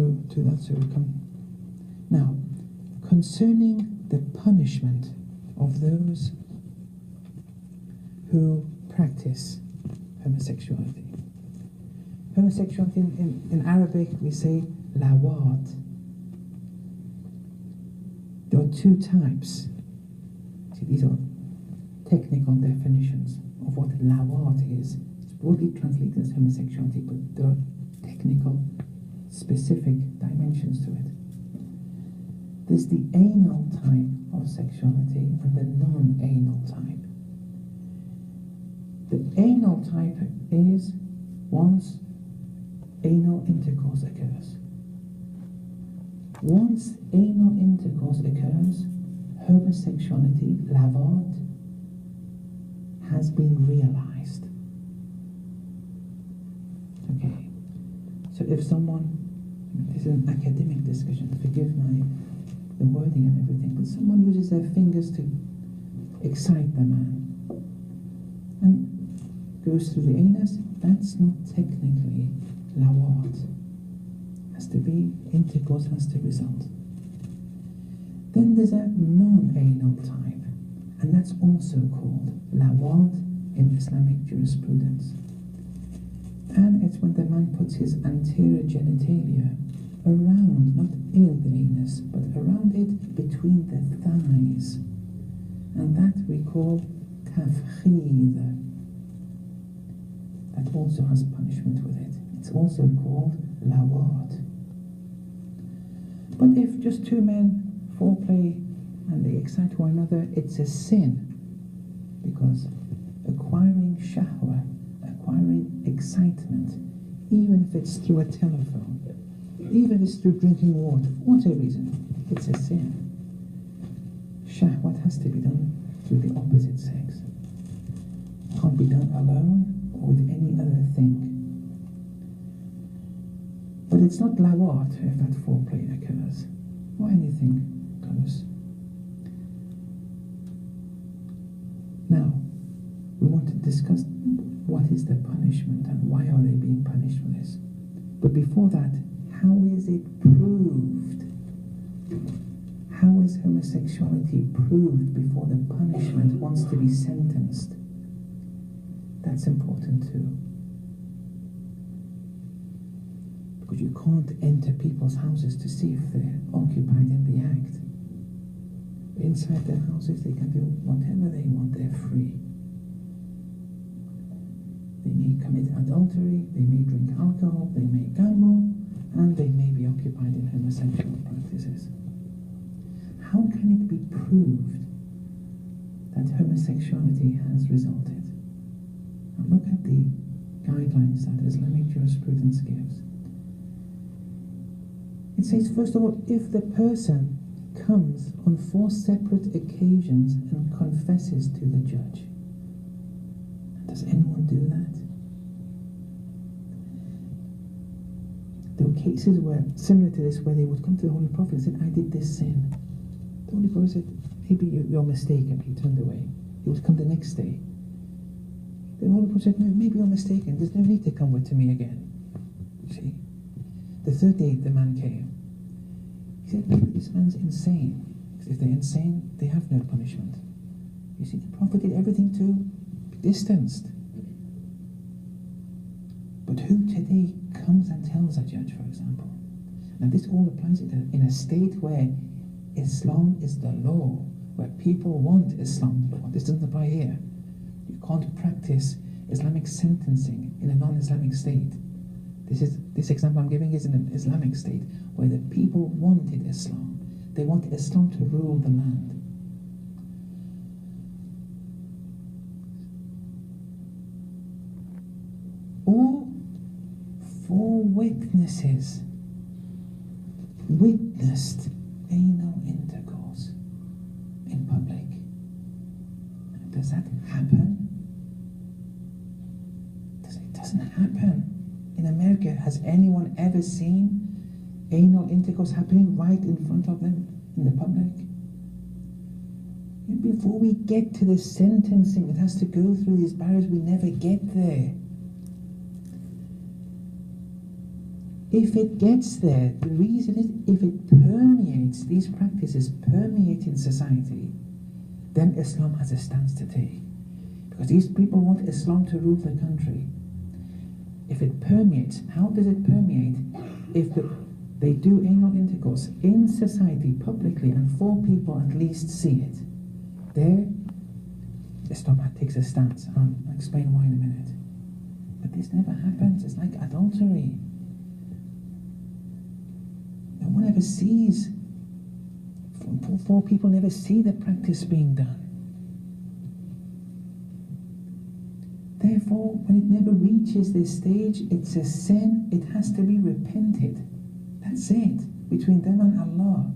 go to that so we come. Now, concerning the punishment of those who practice homosexuality. Homosexuality in Arabic we say lawat. There are two types. See, these are technical definitions of what lawat is. It's broadly translated as homosexuality, but there are technical, specific dimensions to it. There's the anal type of sexuality and the non-anal type. The anal type is once anal intercourse occurs. Once anal intercourse occurs, homosexuality, lawat, has been realized. Okay, so if someone, this is an academic discussion, forgive the wording and everything, but someone uses their fingers to excite the man and goes through the anus, that's not technically lawat. Has to be, intercourse has to result. Then there's a non-anal type, and that's also called lawat in Islamic jurisprudence. And it's when the man puts his anterior genitalia around, not in the anus, but around it between the thighs. And that we call tafkhid. That also has punishment with it. It's also called lawat. But if just two men foreplay and they excite one another, it's a sin. Because acquiring shahwa, acquiring excitement, even if it's through a telephone, even if it's through drinking water, for whatever reason, it's a sin. Shahwat has to be done through the opposite sex. It can't be done alone or with any other thing. But it's not lawat if that foreplay occurs, or anything close. Now, we want to discuss what is the punishment and why are they being punished for this. But before that, how is it proved? How is homosexuality proved before the punishment wants to be sentenced? That's important too. Because you can't enter people's houses to see if they're occupied in the act. Inside their houses they can do whatever they want, they're free. They may commit adultery, they may drink alcohol, they may gamble, and they may be occupied in homosexual practices. How can it be proved that homosexuality has resulted? Now look at the guidelines that Islamic jurisprudence gives. It says, first of all, if the person comes on 4 separate occasions and confesses to the judge. Does anyone do that? There were cases where, similar to this, where they would come to the Holy Prophet and say, I did this sin. The Holy Prophet said, maybe you're mistaken. He turned away. He would come the next day. The Holy Prophet said, no, maybe you're mistaken. There's no need to come to me again. See? The third day the man came. He said, maybe this man's insane. Because if they're insane, they have no punishment. You see, the Prophet did everything to be distanced. But who today comes and tells a judge, for example? Now this all applies in a state where Islam is the law, where people want Islam law. This doesn't apply here. You can't practice Islamic sentencing in a non-Islamic state. This example I'm giving is in an Islamic state where the people wanted Islam. They want Islam to rule the land. Or 4 witnesses witnessed anal intercourse in public. Does that happen? It doesn't happen. In America, has anyone ever seen anal intercourse happening right in front of them in the public? And before we get to the sentencing, it has to go through these barriers. We never get there. if it gets there, the reason is if it permeates, these practices permeate in society, then Islam has a stance to take. Because these people want Islam to rule the country. If it permeates, how does it permeate? If they do anal intercourse in society publicly and 4 people at least see it, there Islam takes a stance. I'll explain why in a minute. But this never happens. It's like adultery. No one ever sees, 4 people never see the practice being done. Therefore, when it never reaches this stage, it's a sin, it has to be repented. That's it, between them and Allah.